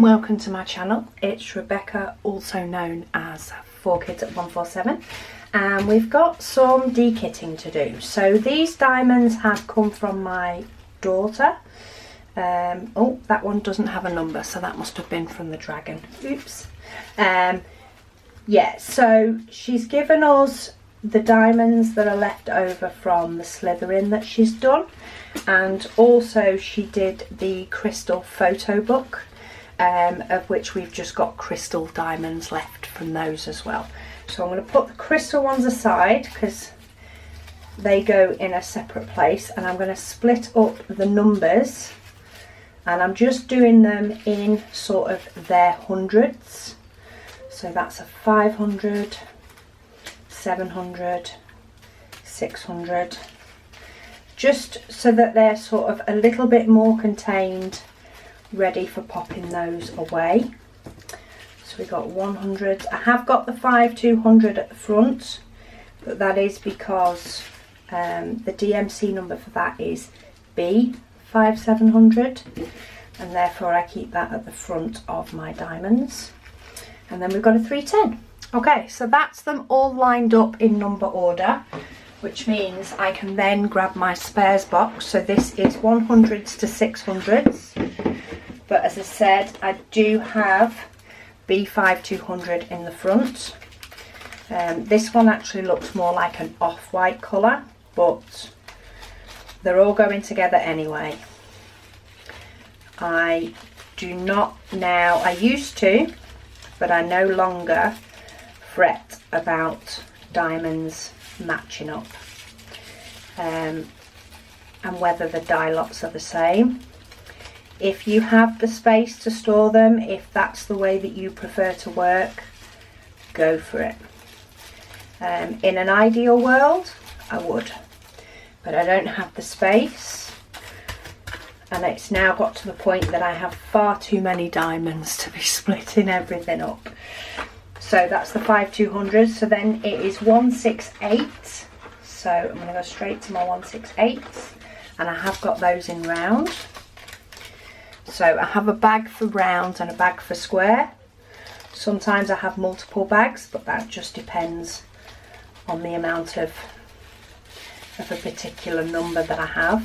welcome to my channel. It's Rebecca, also known as 4Kids at 147, and we've got some dekitting to do. So these diamonds have come from my daughter. Oh, that one doesn't have a number, so that must have been from the dragon. Oops. Yeah, so she's given us the diamonds that are left over from the Slytherin that she's done, and also she did the crystal photo book, of which we've just got crystal diamonds left from those as well. So I'm going to put the crystal ones aside because they go in a separate place, and I'm going to split up the numbers, and I'm just doing them in sort of their hundreds. So that's a 500, 700, 600, just so that they're sort of a little bit more contained, ready for popping those away. So we got 100. I have got the 5200 at the front, but that is because the DMC number for that is B5700, and therefore I keep that at the front of my diamonds. And then we've got a 310. Okay, so that's them all lined up in number order, which means I can then grab my spares box. So this is 100s to 600s, but as I said, I do have B5200 in the front. This one actually looks more like an off-white colour, but they're all going together anyway. I do not now, I used to, but I no longer fret about diamonds matching up, and whether the dye lots are the same. If you have the space to store them, if that's the way that you prefer to work, go for it. In an ideal world, I would, but I don't have the space, and it's now got to the point that I have far too many diamonds to be splitting everything up. So that's the 5200. So then it is 168. So I'm going to go straight to my 168, and I have got those in round. So I have a bag for round and a bag for square. Sometimes I have multiple bags, but that just depends on the amount of a particular number that I have.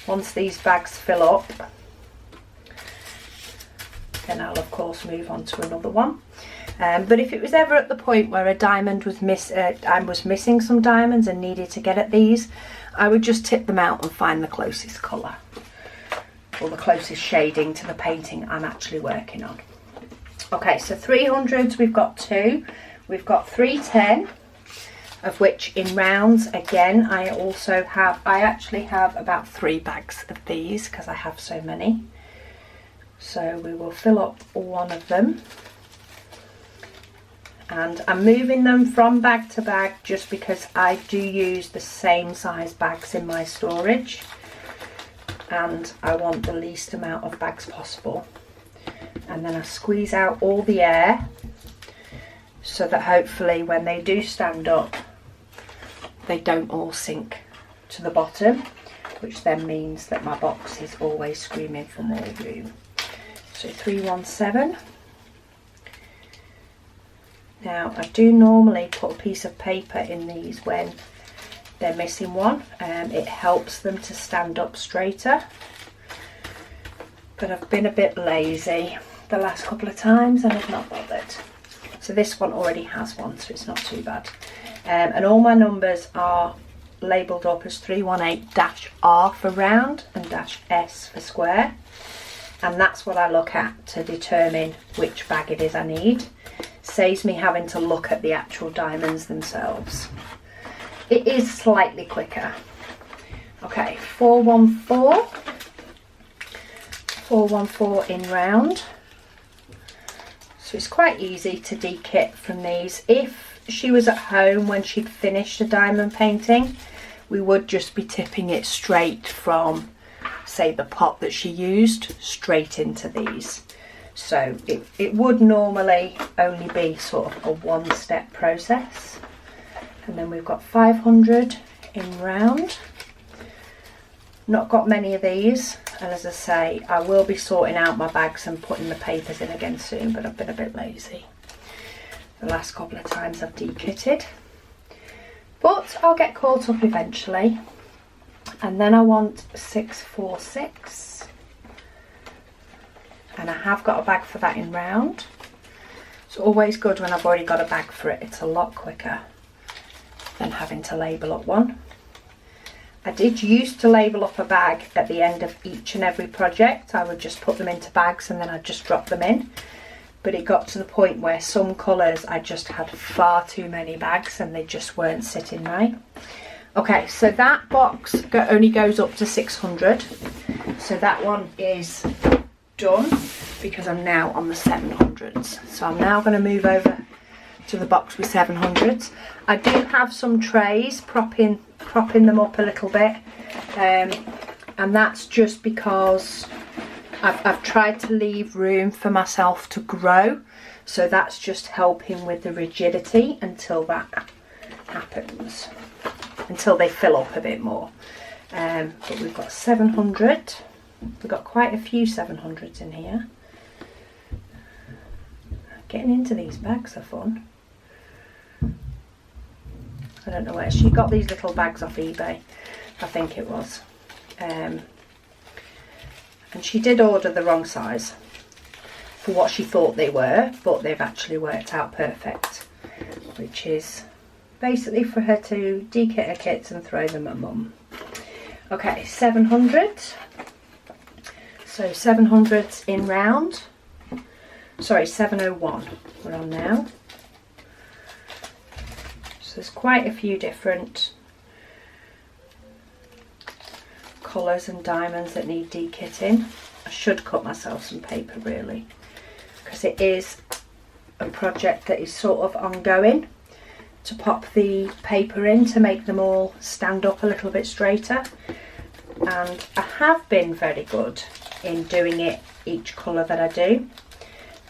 Once these bags fill up, then I'll of course move on to another one. But if it was ever at the point where a diamond was I was missing some diamonds and needed to get at these, I would just tip them out and find the closest colour, or the closest shading to the painting I'm actually working on. Okay, so 300s we've got 2. We've got 310, of which in rounds again I actually have about 3 bags of these because I have so many. So we will fill up one of them, and I'm moving them from bag to bag just because I do use the same size bags in my storage, and I want the least amount of bags possible. And then I squeeze out all the air so that hopefully when they do stand up, they don't all sink to the bottom, which then means that my box is always screaming for more room. So 317. Now I do normally put a piece of paper in these when they're missing one. It helps them to stand up straighter, but I've been a bit lazy the last couple of times and I've not bothered. So this one already has one, so it's not too bad. And all my numbers are labelled up as 318-R for round and -S for square, and that's what I look at to determine which bag it is I need. Saves me having to look at the actual diamonds themselves. It is slightly quicker. Okay, 414. 414 in round. So it's quite easy to dekit from these. If she was at home when she'd finished a diamond painting, we would just be tipping it straight from, say, the pot that she used straight into these. So it would normally only be sort of a one-step process. And then we've got 500 in round. Not got many of these, and as I say, I will be sorting out my bags and putting the papers in again soon, but I've been a bit lazy the last couple of times I've dekitted. But I'll get caught up eventually. And then I want 646. And I have got a bag for that in round. It's always good when I've already got a bag for it. It's a lot quicker than having to label up one. I did used to label up a bag at the end of each and every project. I would just put them into bags and then I'd just drop them in. But it got to the point where some colours I just had far too many bags and they just weren't sitting right. Okay, so that box only goes up to 600. So that one is done because I'm now on the 700s. So I'm now going to move over to the box with 700s. I do have some trays propping them up a little bit, and that's just because I've tried to leave room for myself to grow, so that's just helping with the rigidity until that happens, until they fill up a bit more. But we've got 700. We've got quite a few 700s in here. Getting into these bags are fun. I don't know where she got these little bags off eBay, I think it was. And she did order the wrong size for what she thought they were, but they've actually worked out perfect, which is basically for her to dekit her kits and throw them at mum. Okay, 700. So 700s in round. Sorry, 701 we're on now. So there's quite a few different colours and diamonds that need dekitting. I should cut myself some paper really, because it is a project that is sort of ongoing, to pop the paper in to make them all stand up a little bit straighter. And I have been very good in doing it each colour that I do,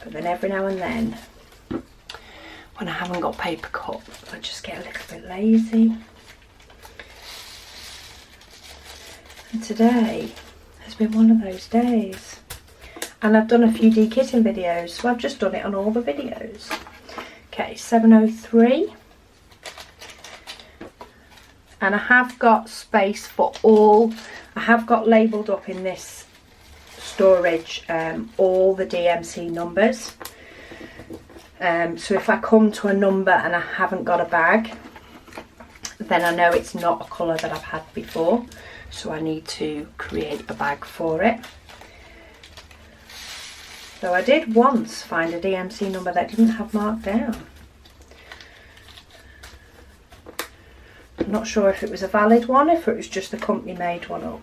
but then every now and then when I haven't got paper cut I just get a little bit lazy. And today has been one of those days, and I've done a few dekitting videos, so I've just done it on all the videos. Okay, 703. And I have got space for all, I have got labelled up in this storage all the DMC numbers. So if I come to a number and I haven't got a bag, then I know it's not a colour that I've had before, so I need to create a bag for it. Though I did once find a DMC number that didn't have marked down. I'm not sure if it was a valid one, if it was just the company made one up.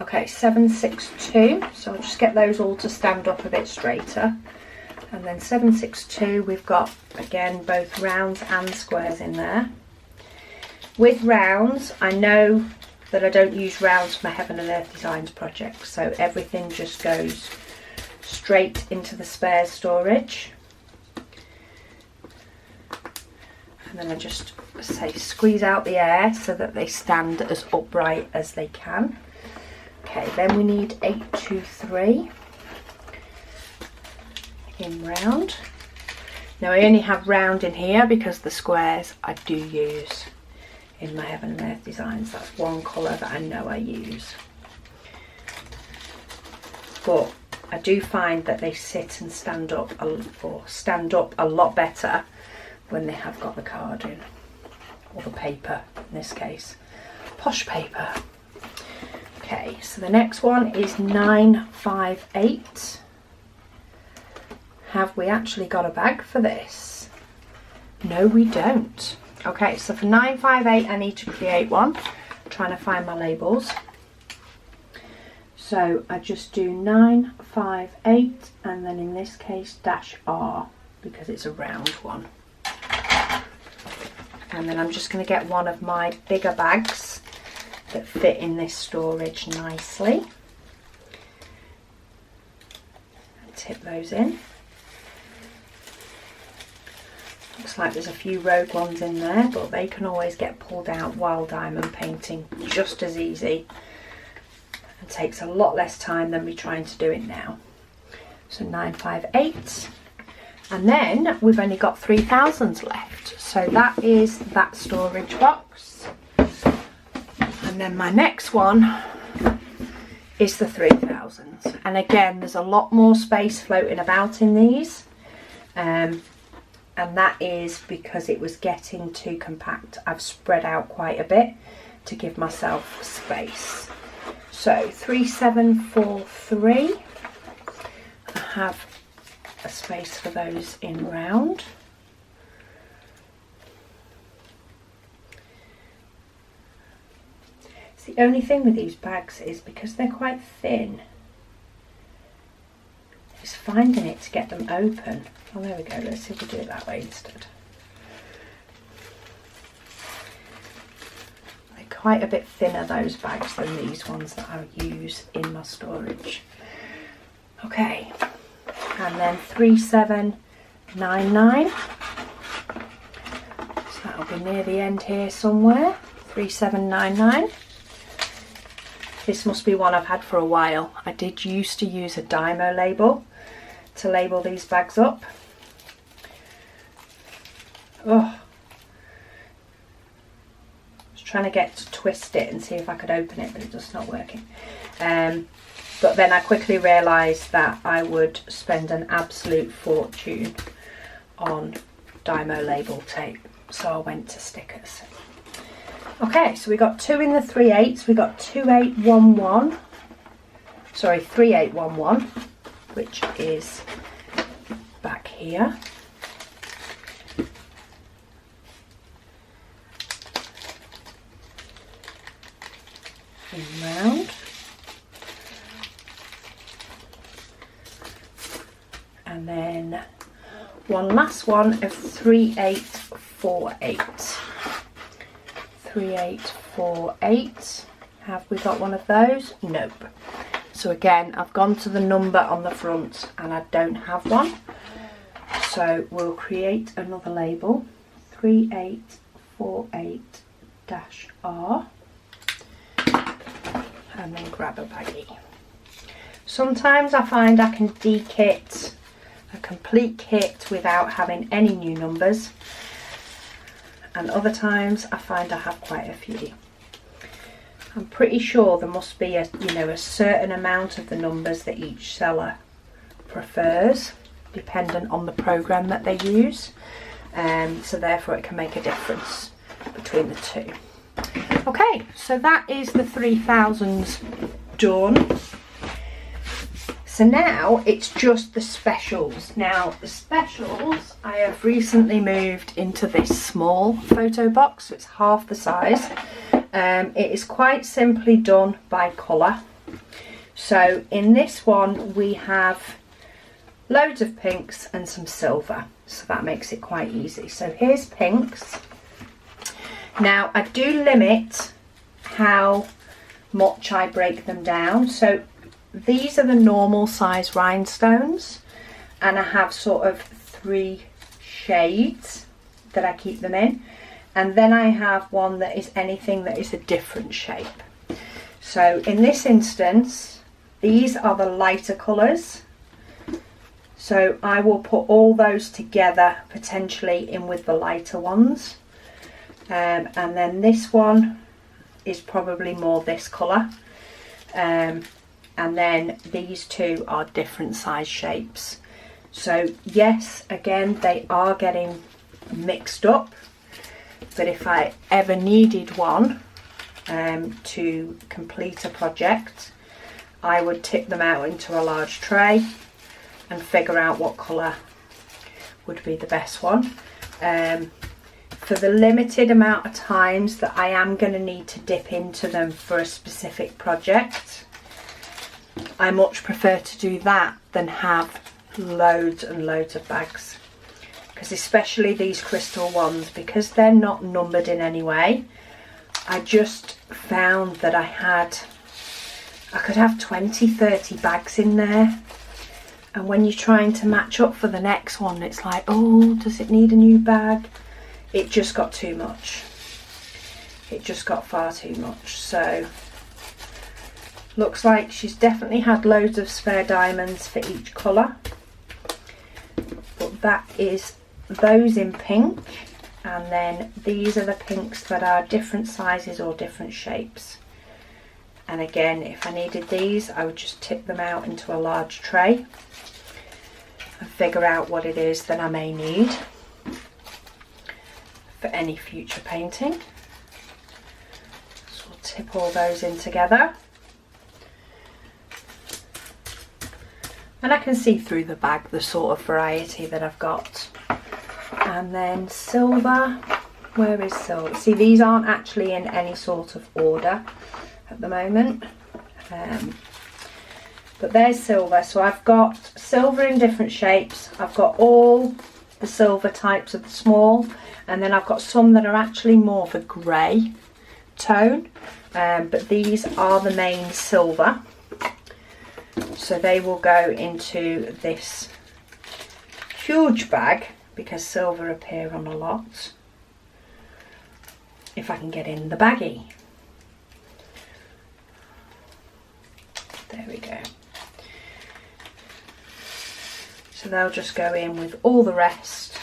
Okay, 762, so I'll just get those all to stand up a bit straighter. And then 762, we've got, again, both rounds and squares in there. With rounds, I know that I don't use rounds for my Heaven and Earth Designs project, so everything just goes straight into the spares storage. And then I just say squeeze out the air so that they stand as upright as they can. Okay, then we need 823 in round. Now I only have round in here because the squares I do use in my Heaven and Earth Designs. That's one colour that I know I use. But I do find that they sit and stand up a lot better when they have got the card in, or the paper in this case, posh paper. Okay, so the next one is 958. Have we actually got a bag for this? No, we don't. Okay, so for 958 I need to create one. I'm trying to find my labels. So I just do 958 and then in this case -R because it's a round one. And then I'm just going to get one of my bigger bags that fit in this storage nicely. And tip those in. Looks like there's a few rogue ones in there, but they can always get pulled out while diamond painting just as easy. and takes a lot less time than me trying to do it now. So 958, and then we've only got 3000s left, so that is that storage box. And then my next one is the 3000s, and again there's a lot more space floating about in these, and that is because it was getting too compact. I've spread out quite a bit to give myself space. So 3743, I have a space for those in round. The only thing with these bags is because they're quite thin, it's finding it to get them open. Oh, there we go. Let's see if we do it that way instead. They're quite a bit thinner, those bags, than these ones that I use in my storage. Okay, and then 3799. So that'll be near the end here somewhere. 3799. This must be one I've had for a while. I did used to use a Dymo label to label these bags up. Oh, I was trying to get to twist it and see if I could open it, but it's just not working. But then I quickly realised that I would spend an absolute fortune on Dymo label tape, so I went to stickers. Okay, so we got 2 in the 3/8. We got 2811. Sorry, 3811, which is back here. In round. And then one last one of 3848. 3848. Have we got one of those? Nope. So again, I've gone to the number on the front and I don't have one. So we'll create another label. 3848-R. And then grab a baggie. Sometimes I find I can de-kit a complete kit without having any new numbers. And other times I find I have quite a few. I'm pretty sure there must be a certain amount of the numbers that each seller prefers, dependent on the program that they use. So therefore it can make a difference between the two. Okay, so that is the 3000s done. So now it's just the specials. Now the specials, I have recently moved into this small photo box, so it's half the size. It is quite simply done by colour. So in this one we have loads of pinks and some silver, so that makes it quite easy. So here's pinks. Now I do limit how much I break them down. So these are the normal size rhinestones, and I have sort of 3 shades that I keep them in, and then I have one that is anything that is a different shape. So in this instance, these are the lighter colours, so I will put all those together potentially in with the lighter ones, and then this one is probably more this colour. And then these two are different size shapes. So yes, again, they are getting mixed up, but if I ever needed one to complete a project, I would tip them out into a large tray and figure out what colour would be the best one. For the limited amount of times that I am going to need to dip into them for a specific project, I much prefer to do that than have loads and loads of bags, because especially these crystal ones, because they're not numbered in any way, I just found that I could have 20-30 bags in there, and when you're trying to match up for the next one, it's like, oh, does it need a new bag? It just got too much. It just got far too much. So Looks like she's definitely had loads of spare diamonds for each colour. But that is those in pink, and then these are the pinks that are different sizes or different shapes. And again, if I needed these, I would just tip them out into a large tray and figure out what it is that I may need for any future painting. So we'll tip all those in together. And I can see through the bag the sort of variety that I've got. And then silver, where is silver? See, these aren't actually in any sort of order at the moment. But there's silver. So I've got silver in different shapes. I've got all the silver types of the small, and then I've got some that are actually more of a grey tone. But these are the main silver. So they will go into this huge bag, because silver appear on a lot, if I can get in the baggie. There we go. So they'll just go in with all the rest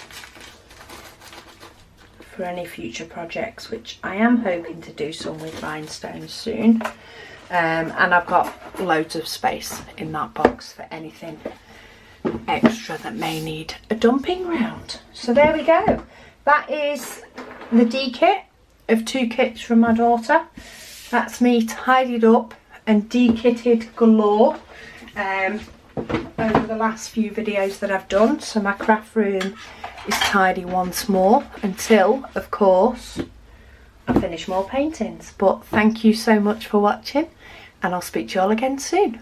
for any future projects, which I am hoping to do some with rhinestones soon. And I've got loads of space in that box for anything extra that may need a dumping round. So there we go. That is the D-kit of 2 kits from my daughter. That's me tidied up and de-kitted galore over the last few videos that I've done. So my craft room is tidy once more until, of course, I finish more paintings. But thank you so much for watching, and I'll speak to you all again soon.